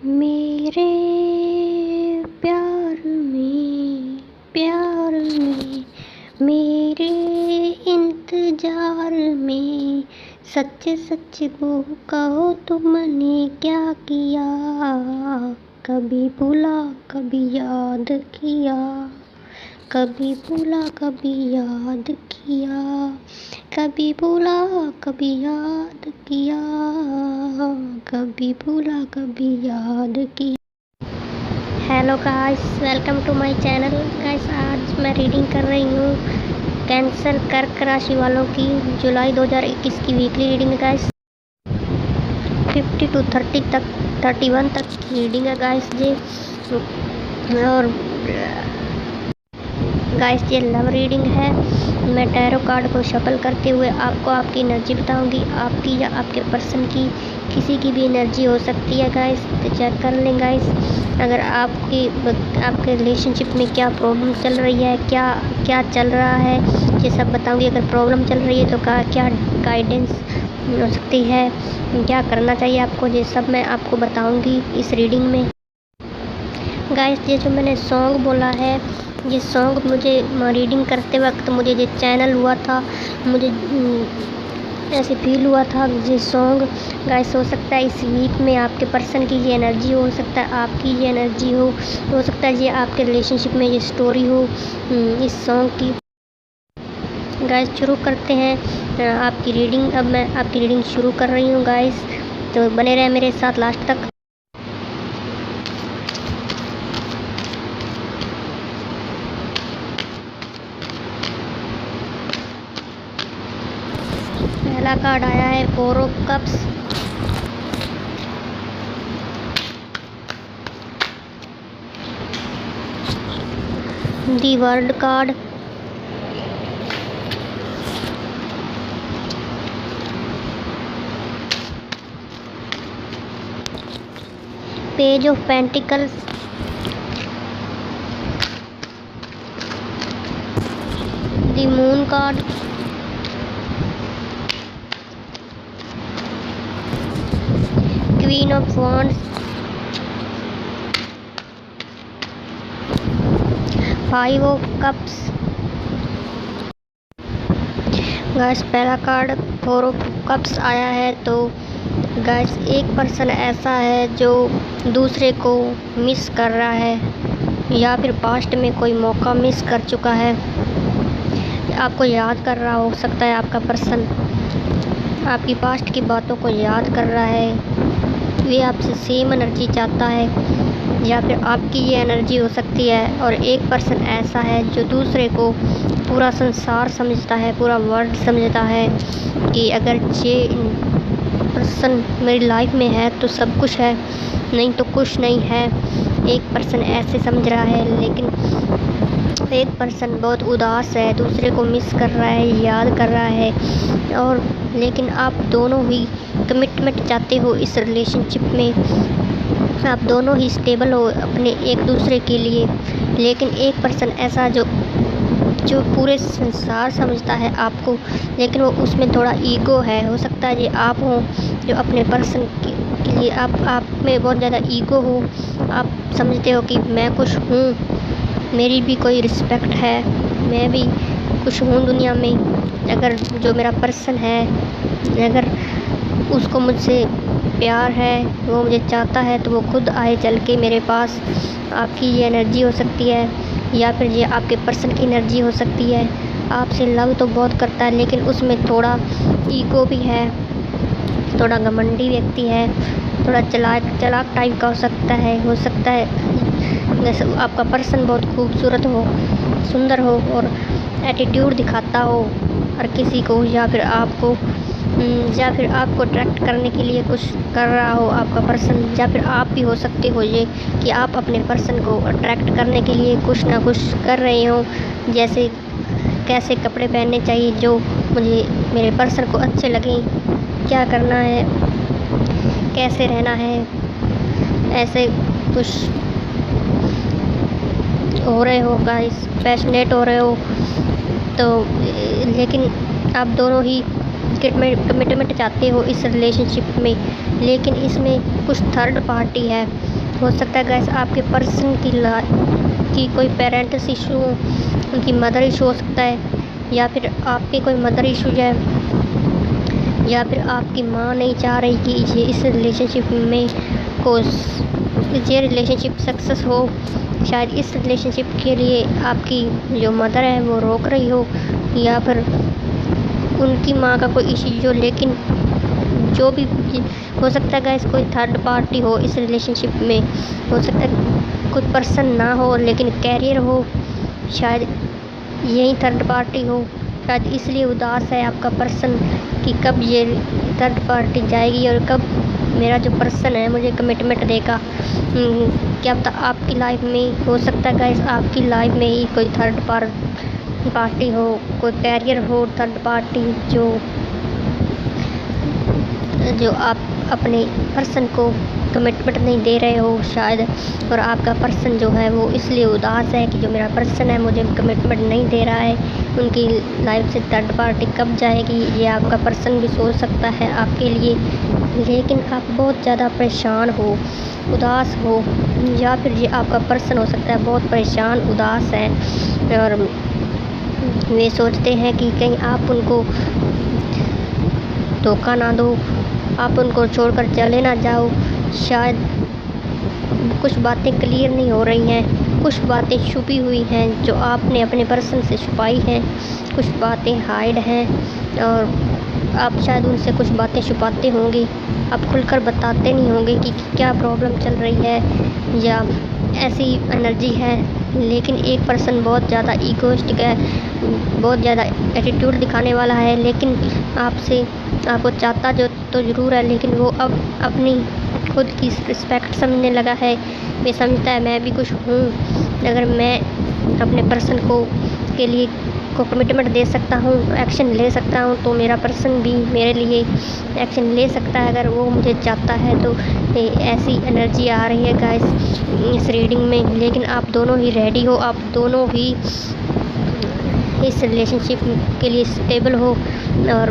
मेरे प्यार में मेरे इंतजार में सच सच वो कहो तुमने क्या किया। कभी भूला कभी याद किया, कभी भूला कभी याद किया, कभी भूला कभी याद किया, कभी भूला कभी याद किया। Hello guys, welcome to my channel. Guys, आज मैं रीडिंग कर रही हूँ कैंसर कर्क राशि वालों की जुलाई 2021 की वीकली रीडिंग है गाइस। 50 to 30 तक 31 तक की रीडिंग है गाइस जी। और गाइस ये लव रीडिंग है। मैं टैरो कार्ड को शफल करते हुए आपको आपकी एनर्जी बताऊंगी। आपकी या आपके पर्सन की किसी की भी एनर्जी हो सकती है गाइस, तो चेक कर लें गाइस। अगर आपके रिलेशनशिप में क्या प्रॉब्लम चल रही है, क्या चल रहा है, ये सब बताऊंगी। अगर प्रॉब्लम चल रही है तो क्या गाइडेंस हो सकती है, क्या करना चाहिए आपको, ये सब मैं आपको बताऊंगी इस रीडिंग में गाइस। ये जो मैंने सॉन्ग बोला है, ये सॉन्ग मुझे रीडिंग करते वक्त मुझे ये चैनल हुआ था, मुझे ऐसे फील हुआ था। ये सॉन्ग गाइस हो सकता है इस वीक में आपके पर्सन की ये एनर्जी हो सकता है, आपकी ये एनर्जी हो सकता है ये आपके रिलेशनशिप में ये स्टोरी हो इस सॉन्ग की। गाइस शुरू करते हैं आपकी रीडिंग। अब मैं आपकी रीडिंग शुरू कर रही हूँ गाइस, तो बने रहे मेरे साथ लास्ट तक। पहला कार्ड आया है 4 of cups. The world card, page of pentacles, the moon card, queen of wands, 5 of cups. Guys पहला कार्ड 4 ऑफ कप्स आया है, तो गाइस एक पर्सन ऐसा है जो दूसरे को मिस कर रहा है या फिर पास्ट में कोई मौका मिस कर चुका है, आपको याद कर रहा हो सकता है। आपका पर्सन आपकी पास्ट की बातों को याद कर रहा है, वे आपसे सेम एनर्जी चाहता है या फिर आपकी ये एनर्जी हो सकती है। और एक पर्सन ऐसा है जो दूसरे को पूरा संसार समझता है, पूरा वर्ल्ड समझता है कि अगर ये पर्सन मेरी लाइफ में है तो सब कुछ है, नहीं तो कुछ नहीं है। एक पर्सन ऐसे समझ रहा है, लेकिन एक पर्सन बहुत उदास है, दूसरे को मिस कर रहा है, याद कर रहा है। और लेकिन आप दोनों ही कमिटमेंट चाहते हो इस रिलेशनशिप में, आप दोनों ही स्टेबल हो अपने एक दूसरे के लिए। लेकिन एक पर्सन ऐसा जो पूरे संसार समझता है आपको, लेकिन वो उसमें थोड़ा ईगो है। हो सकता है ये आप हो जो अपने पर्सन के लिए आप में बहुत ज़्यादा ईगो हो। आप समझते हो कि मैं कुछ हूँ, मेरी भी कोई रिस्पेक्ट है, मैं भी कुछ हूँ दुनिया में। अगर जो मेरा पर्सन है, अगर उसको मुझसे प्यार है, वो मुझे चाहता है, तो वो खुद आए चल के मेरे पास। आपकी ये एनर्जी हो सकती है या फिर ये आपके पर्सन की एनर्जी हो सकती है। आपसे लव तो बहुत करता है, लेकिन उसमें थोड़ा ईगो भी है, थोड़ा घमंडी व्यक्ति है, थोड़ा चालाक टाइप का हो सकता है जैसे आपका पर्सन बहुत खूबसूरत हो, सुंदर हो और एटीट्यूड दिखाता हो हर किसी को, या फिर आपको अट्रैक्ट करने के लिए कुछ कर रहा हो आपका पर्सन। या फिर आप भी हो सकते हो ये कि आप अपने पर्सन को अट्रैक्ट करने के लिए कुछ ना कुछ कर रहे हो, जैसे कैसे कपड़े पहनने चाहिए जो मुझे मेरे पर्सन को अच्छे लगें, क्या करना है, कैसे रहना है, ऐसे कुछ हो रहे हो गाइस, पैशनेट हो रहे हो। तो लेकिन आप दोनों ही कमिटमेंट चाहते हो इस रिलेशनशिप में, लेकिन इसमें कुछ थर्ड पार्टी है। हो सकता है गैस आपके पर्सन की कोई पेरेंट्स इशू, उनकी मदर इशू हो सकता है, या फिर आपके कोई मदर इशूज है, या फिर आपकी माँ नहीं चाह रही कि ये इस रिलेशनशिप में ये रिलेशनशिप सक्सेस हो। शायद इस रिलेशनशिप के लिए आपकी जो मदर है वो रोक रही हो, या फिर उनकी माँ का कोई इशू हो। लेकिन जो भी हो सकता है गाइस, कोई थर्ड पार्टी हो इस रिलेशनशिप में। हो सकता है कोई पर्सन ना हो लेकिन कैरियर हो, शायद यही थर्ड पार्टी हो। शायद इसलिए उदास है आपका पर्सन कि कब ये थर्ड पार्टी जाएगी और कब मेरा जो पर्सन है मुझे कमिटमेंट देगा। क्या पता आपकी लाइफ में, हो सकता है गाइस आपकी लाइफ में ही कोई थर्ड पार्टी हो, कोई कैरियर हो थर्ड पार्टी, जो आप अपने पर्सन को कमिटमेंट नहीं दे रहे हो शायद। और आपका पर्सन जो है वो इसलिए उदास है कि जो मेरा पर्सन है मुझे कमिटमेंट नहीं दे रहा है। उनकी लाइफ से थर्ड पार्टी कब जाएगी ये आपका पर्सन भी सोच सकता है आपके लिए। लेकिन आप बहुत ज़्यादा परेशान हो, उदास हो, या फिर ये आपका पर्सन हो सकता है बहुत परेशान उदास है और वे सोचते हैं कि कहीं आप उनको धोखा ना दो, आप उनको छोड़कर चले ना जाओ। शायद कुछ बातें क्लियर नहीं हो रही हैं, कुछ बातें छुपी हुई हैं जो आपने अपने पर्सन से छुपाई हैं, कुछ बातें हाइड हैं और आप शायद उनसे कुछ बातें छुपाते होंगे। आप खुलकर बताते नहीं होंगे कि क्या प्रॉब्लम चल रही है या ऐसी एनर्जी है। लेकिन एक पर्सन बहुत ज़्यादा ईगोइस्टिक है, बहुत ज़्यादा एटीट्यूड दिखाने वाला है, लेकिन आपको चाहता जो तो ज़रूर है, लेकिन वो अब अपनी खुद की रिस्पेक्ट समझने लगा है। वे समझता है मैं भी कुछ हूँ, अगर मैं अपने पर्सन के लिए कमिटमेंट दे सकता हूँ, एक्शन ले सकता हूँ, तो मेरा पर्सन भी मेरे लिए एक्शन ले सकता है अगर वो मुझे चाहता है। तो ऐसी एनर्जी आ रही है गाइस इस रीडिंग में। लेकिन आप दोनों ही रेडी हो, आप दोनों ही इस रिलेशनशिप के लिए स्टेबल हो और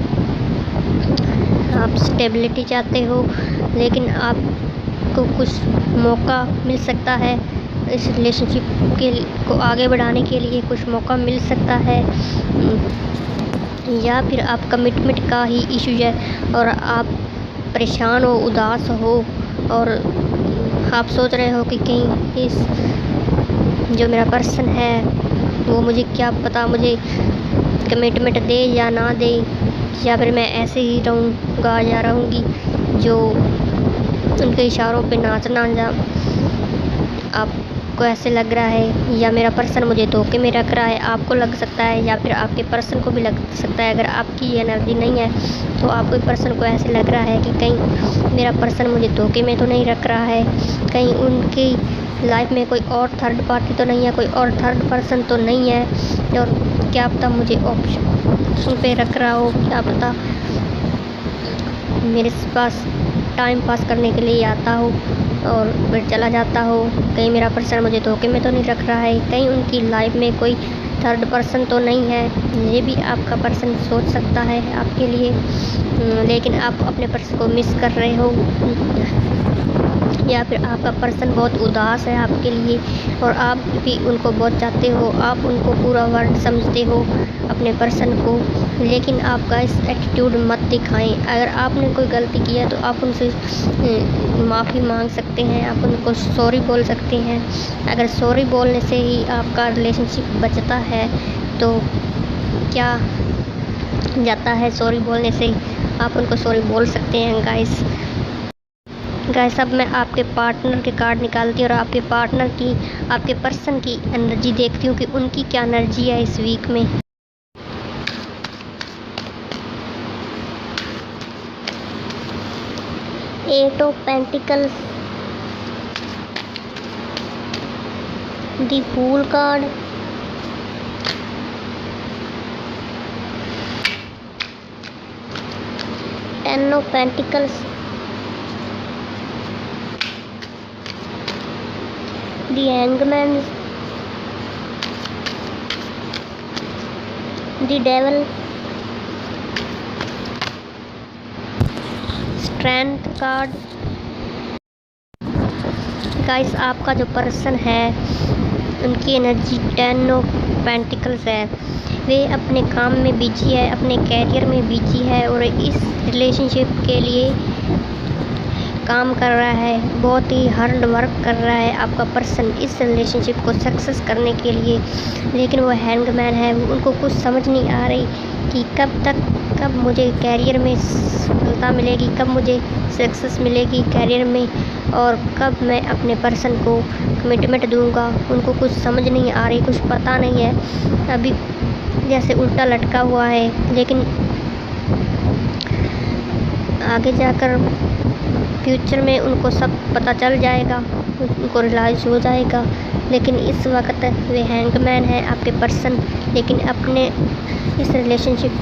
आप स्टेबिलिटी चाहते हो। लेकिन आपको कुछ मौका मिल सकता है इस रिलेशनशिप को आगे बढ़ाने के लिए, कुछ मौका मिल सकता है, या फिर आप कमिटमेंट का ही इशू है और आप परेशान हो, उदास हो और आप सोच रहे हो कि कहीं इस जो मेरा पर्सन है वो मुझे क्या पता मुझे कमिटमेंट दे या ना दे, या फिर मैं ऐसे ही रहूँगा या रहूँगी जो उनके इशारों पे नाचना जा। आपको ऐसे लग रहा है, या मेरा पर्सन मुझे धोखे में रख रहा है, आपको लग सकता है, या फिर आपके पर्सन को भी लग सकता है। अगर आपकी एनर्जी नहीं है तो आपके पर्सन को ऐसे लग रहा है कि कहीं मेरा पर्सन मुझे धोखे में तो नहीं रख रहा है, कहीं उनकी लाइफ में कोई और थर्ड पार्टी तो नहीं है, कोई और थर्ड पर्सन तो नहीं है, और क्या पता मुझे ऑप्शन पे रख रहा हो, क्या पता मेरे पास टाइम पास करने के लिए आता हो और फिर चला जाता हो। कहीं मेरा पर्सन मुझे धोखे में तो नहीं रख रहा है, कहीं उनकी लाइफ में कोई थर्ड पर्सन तो नहीं है। ये भी आपका पर्सन सोच सकता है आपके लिए। लेकिन आप अपने पर्सन को मिस कर रहे हो, या फिर आपका पर्सन बहुत उदास है आपके लिए और आप भी उनको बहुत चाहते हो, आप उनको पूरा वर्ल्ड समझते हो अपने पर्सन को। लेकिन आपका इस एटीट्यूड मत दिखाएं। अगर आपने कोई गलती की है तो आप उनसे माफ़ी मांग सकते हैं, आप उनको सॉरी बोल सकते हैं। अगर सॉरी बोलने से ही आपका रिलेशनशिप बचता है तो क्या जाता है, सॉरी बोलने से आप उनको सॉरी बोल सकते हैं गाइस। अब मैं आपके पार्टनर के कार्ड निकालती हूँ और आपके पार्टनर की, आपके पर्सन की एनर्जी देखती हूँ कि उनकी क्या एनर्जी है इस वीक में। Eight of pentacles, the fool card, ten of pentacles, the hangman, the devil, strength card. Guys आपका जो पर्सन है उनकी एनर्जी 10 ऑफ पेंटिकल्स है। वे अपने काम में बिजी है, अपने कैरियर में बिजी है और इस रिलेशनशिप के लिए काम कर रहा है, बहुत ही हार्ड वर्क कर रहा है आपका पर्सन इस रिलेशनशिप को सक्सेस करने के लिए। लेकिन वो हैंगमैन है, उनको कुछ समझ नहीं आ रही कि कब मुझे कैरियर में सफलता मिलेगी, कब मुझे सक्सेस मिलेगी कैरियर में और कब मैं अपने पर्सन को कमिटमेंट दूंगा। उनको कुछ समझ नहीं आ रही, कुछ पता नहीं है, अभी जैसे उल्टा लटका हुआ है। लेकिन आगे जाकर फ्यूचर में उनको सब पता चल जाएगा, उनको रियलाइज़ हो जाएगा। लेकिन इस वक्त वे हैंगमैन है आपके पर्सन, लेकिन अपने इस रिलेशनशिप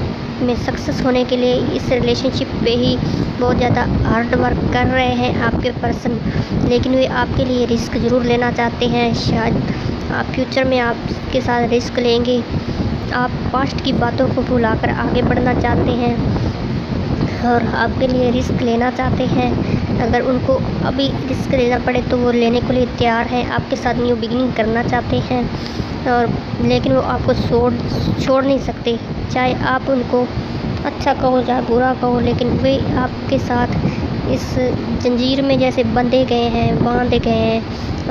में सक्सेस होने के लिए इस रिलेशनशिप पे ही बहुत ज़्यादा हार्ड वर्क कर रहे हैं आपके पर्सन। लेकिन वे आपके लिए रिस्क ज़रूर लेना चाहते हैं, शायद आप फ्यूचर में आपके साथ रिस्क लेंगे। आप पास्ट की बातों को भुलाकर आगे बढ़ना चाहते हैं और आपके लिए रिस्क लेना चाहते हैं। अगर उनको अभी रिस्क लेना पड़े तो वो लेने के लिए तैयार हैं, आपके साथ न्यू बिगिनिंग करना चाहते हैं। और लेकिन वो आपको छोड़ नहीं सकते, चाहे आप उनको अच्छा कहो चाहे बुरा कहो, लेकिन वे आपके साथ इस जंजीर में जैसे बांधे गए हैं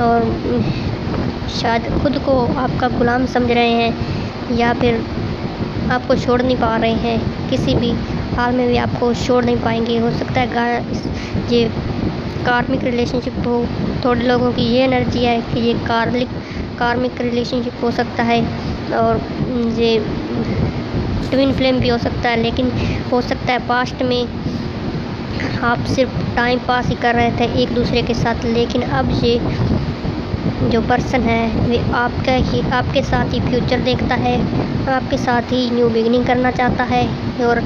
और शायद खुद को आपका गुलाम समझ रहे हैं या फिर आपको छोड़ नहीं पा रहे हैं। किसी भी हाल में भी आपको छोड़ नहीं पाएंगे। हो सकता है ये कार्मिक रिलेशनशिप हो, थोड़े लोगों की ये एनर्जी है कि ये कार्मिक रिलेशनशिप हो सकता है और ये ट्विन फ्लेम भी हो सकता है। लेकिन हो सकता है पास्ट में आप सिर्फ टाइम पास ही कर रहे थे एक दूसरे के साथ, लेकिन अब ये जो पर्सन है वे आपके साथ ही फ्यूचर देखता है, आपके साथ ही न्यू बिगिनिंग करना चाहता है। और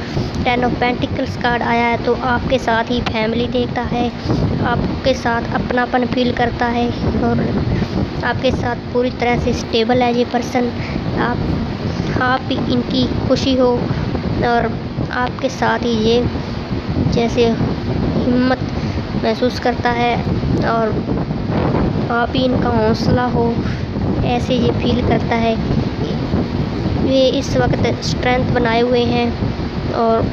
10 ऑफ पेंटिकल्स कार्ड आया है तो आपके साथ ही फैमिली देखता है, आपके साथ अपनापन फील करता है और आपके साथ पूरी तरह से स्टेबल है ये पर्सन। आप ही इनकी खुशी हो और आपके साथ ही ये जैसे हिम्मत महसूस करता है और आप ही इनका हौसला हो, ऐसे ये फील करता है। वे इस वक्त स्ट्रेंथ बनाए हुए हैं और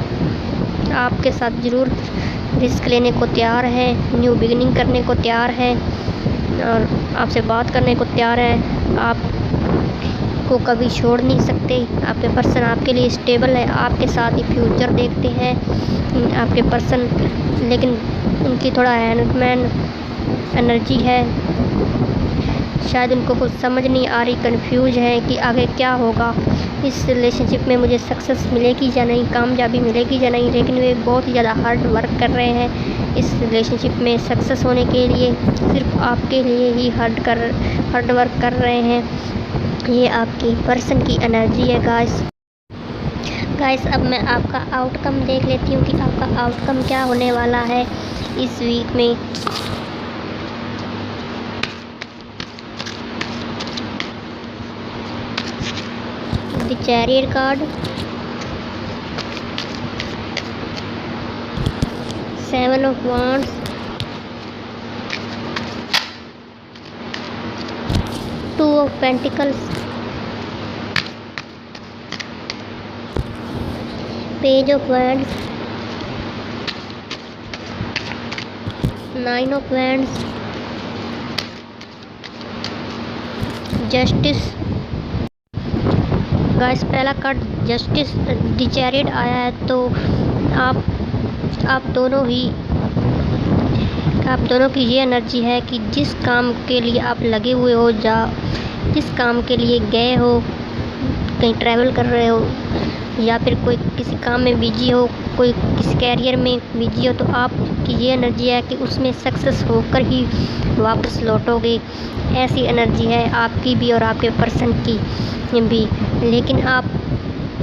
आपके साथ ज़रूर रिस्क लेने को तैयार है, न्यू बिगिनिंग करने को तैयार है और आपसे बात करने को तैयार है। आपको कभी छोड़ नहीं सकते, आपके पर्सन आपके लिए स्टेबल है, आपके साथ ही फ्यूचर देखते हैं आपके पर्सन। लेकिन उनकी थोड़ा हैंगमैन एनर्जी है, शायद उनको कुछ समझ नहीं आ रही, कंफ्यूज है कि आगे क्या होगा, इस रिलेशनशिप में मुझे सक्सेस मिलेगी या नहीं, कामयाबी मिलेगी या नहीं। लेकिन वे बहुत ही ज़्यादा हार्ड वर्क कर रहे हैं इस रिलेशनशिप में सक्सेस होने के लिए, सिर्फ आपके लिए ही हार्ड वर्क कर रहे हैं। ये आपकी पर्सन की एनर्जी है गाइस। अब मैं आपका आउटकम देख लेती हूँ कि आपका आउटकम क्या होने वाला है इस वीक में। The chariot card, 7 of wands, 2 of pentacles, page of wands, 9 of wands, justice. Guys पहला कार्ड जस्टिस द चैरियट आया है तो आप दोनों की ये एनर्जी है कि जिस काम के लिए आप लगे हुए हो, जिस काम के लिए गए हो, कहीं ट्रैवल कर रहे हो या फिर कोई किसी काम में बिजी हो, कोई किसी कैरियर में बिजी हो, तो आपकी ये एनर्जी है कि उसमें सक्सेस होकर ही वापस लौटोगे। ऐसी एनर्जी है आपकी भी और आपके पर्सन की भी। लेकिन आप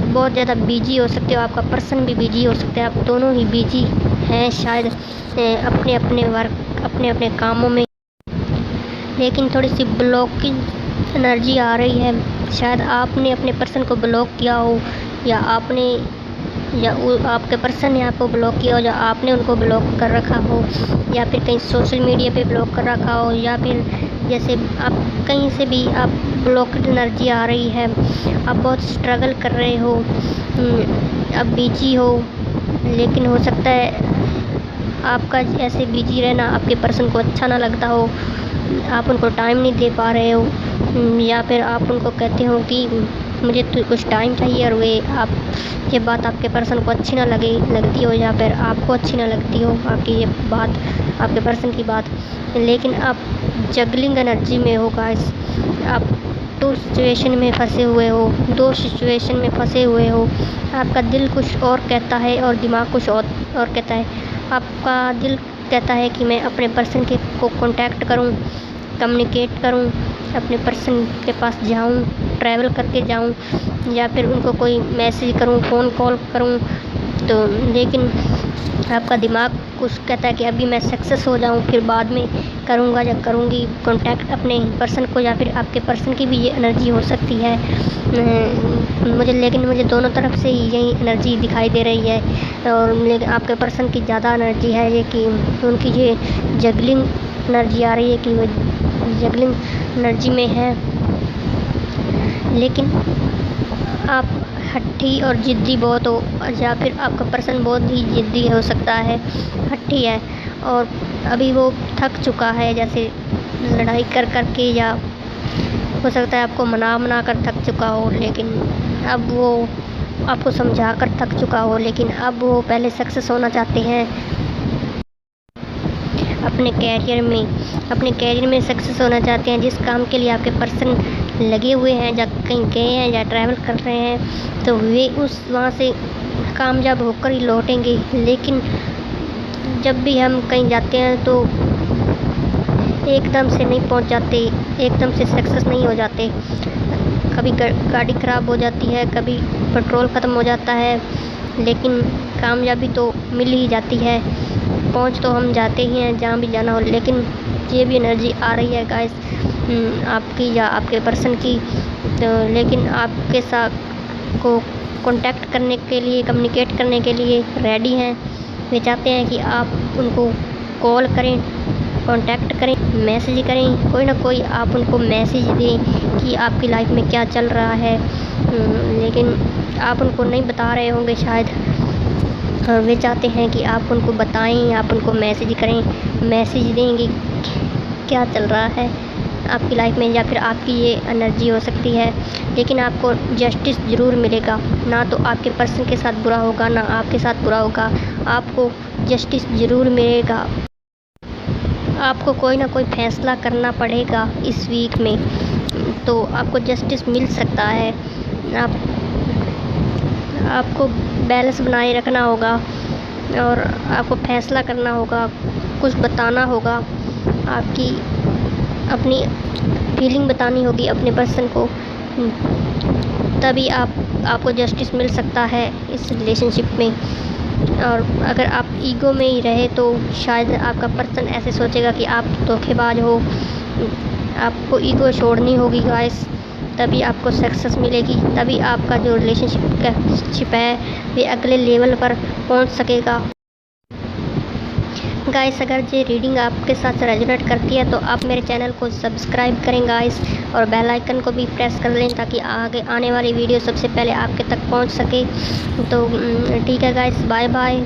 बहुत ज़्यादा बिजी हो सकते हो, आपका पर्सन भी बिजी हो सकता है, आप दोनों ही बिजी हैं शायद अपने अपने कामों में। लेकिन थोड़ी सी ब्लॉकिंग एनर्जी आ रही है, शायद आपने अपने पर्सन को ब्लॉक किया हो या आपने या वो आपके पर्सन ने आपको ब्लॉक किया हो, या आपने उनको ब्लॉक कर रखा हो, या फिर कहीं सोशल मीडिया पे ब्लॉक कर रखा हो, या फिर जैसे आप कहीं से भी आप ब्लॉक्ड एनर्जी आ रही है, आप बहुत स्ट्रगल कर रहे हो, आप बिजी हो, लेकिन हो सकता है आपका ऐसे बिजी रहना आपके पर्सन को अच्छा ना लगता हो, आप उनको टाइम नहीं दे पा रहे हो, या फिर आप उनको कहते हो कि मुझे तो कुछ टाइम चाहिए, और वे आप ये बात आपके पर्सन को अच्छी ना लगती हो, या फिर आपको अच्छी ना लगती हो आपकी ये बात, आपके पर्सन की बात, लेकिन आप जगलिंग एनर्जी में हो गाइस। आप दो सिचुएशन में फंसे हुए हो, दो सिचुएशन में फंसे हुए हो। आपका दिल कुछ और कहता है और दिमाग कुछ और कहता है। आपका दिल कहता है कि मैं अपने पर्सन के को कांटेक्ट करूं, कम्युनिकेट करूं, अपने पर्सन के पास जाऊं, ट्रैवल करके जाऊं, या फिर उनको कोई मैसेज करूं, फ़ोन कॉल करूं, तो लेकिन आपका दिमाग कुछ कहता है कि अभी मैं सक्सेस हो जाऊं, फिर बाद में करूंगा या करूंगी कांटेक्ट अपने पर्सन को, या फिर आपके पर्सन की भी ये एनर्जी हो सकती है। लेकिन मुझे दोनों तरफ से ही यही एनर्जी दिखाई दे रही है, और लेकिन आपके पर्सन की ज़्यादा एनर्जी है ये कि उनकी ये जगलिंग एनर्जी आ रही है कि वो जगलिंग एनर्जी में है। लेकिन आप हट्टी और ज़िद्दी बहुत हो, या फिर आपका पर्सन बहुत ही ज़िद्दी हो सकता है, हट्टी है, और अभी वो थक चुका है, जैसे लड़ाई कर कर के, या हो सकता है आपको मना कर थक चुका हो, लेकिन अब वो आपको समझा कर थक चुका हो, लेकिन अब वो पहले सक्सेस होना चाहते हैं अपने कैरियर में सक्सेस होना चाहते हैं। जिस काम के लिए आपके पर्सन लगे हुए हैं, या कहीं गए हैं या ट्रैवल कर रहे हैं, तो वे वहाँ से कामयाब होकर ही लौटेंगे। लेकिन जब भी हम कहीं जाते हैं तो एकदम से नहीं पहुँच जाते, एकदम से सक्सेस नहीं हो जाते। कभी गाड़ी ख़राब हो जाती है, कभी पेट्रोल ख़त्म हो जाता है, लेकिन कामयाबी तो मिल ही जाती है। पहुँच तो हम जाते ही हैं जहाँ भी जाना हो, लेकिन ये भी एनर्जी आ रही है गाइस आपकी या आपके पर्सन की, तो लेकिन आपके साथ को कांटेक्ट करने के लिए, कम्युनिकेट करने के लिए रेडी हैं। वे चाहते हैं कि आप उनको कॉल करें, कांटेक्ट करें, मैसेज करें, कोई ना कोई आप उनको मैसेज दें कि आपकी लाइफ में क्या चल रहा है, लेकिन आप उनको नहीं बता रहे होंगे शायद। वे चाहते हैं कि आप उनको बताएं, आप उनको मैसेज करें, मैसेज देंगे क्या चल रहा है आपकी लाइफ में, या फिर आपकी ये एनर्जी हो सकती है। लेकिन आपको जस्टिस ज़रूर मिलेगा, ना तो आपके पर्सन के साथ बुरा होगा, ना आपके साथ बुरा होगा, आपको जस्टिस ज़रूर मिलेगा। आपको कोई ना कोई फ़ैसला करना पड़ेगा इस वीक में, तो आपको जस्टिस मिल सकता है। आपको बैलेंस बनाए रखना होगा, और आपको फ़ैसला करना होगा, कुछ बताना होगा, आपकी अपनी फीलिंग बतानी होगी अपने पर्सन को, तभी आपको जस्टिस मिल सकता है इस रिलेशनशिप में। और अगर आप ईगो में ही रहे तो शायद आपका पर्सन ऐसे सोचेगा कि आप धोखेबाज हो। आपको ईगो छोड़नी होगी गाइस, तभी आपको सक्सेस मिलेगी, तभी आपका जो रिलेशनशिप है वे अगले लेवल पर पहुंच सकेगा। गाइस अगर ये रीडिंग आपके साथ रेजोनेट करती है तो आप मेरे चैनल को सब्सक्राइब करें गाइस, और बेल आइकन को भी प्रेस कर लें ताकि आगे आने वाली वीडियो सबसे पहले आपके तक पहुंच सके। तो ठीक है गाइस, बाय बाय।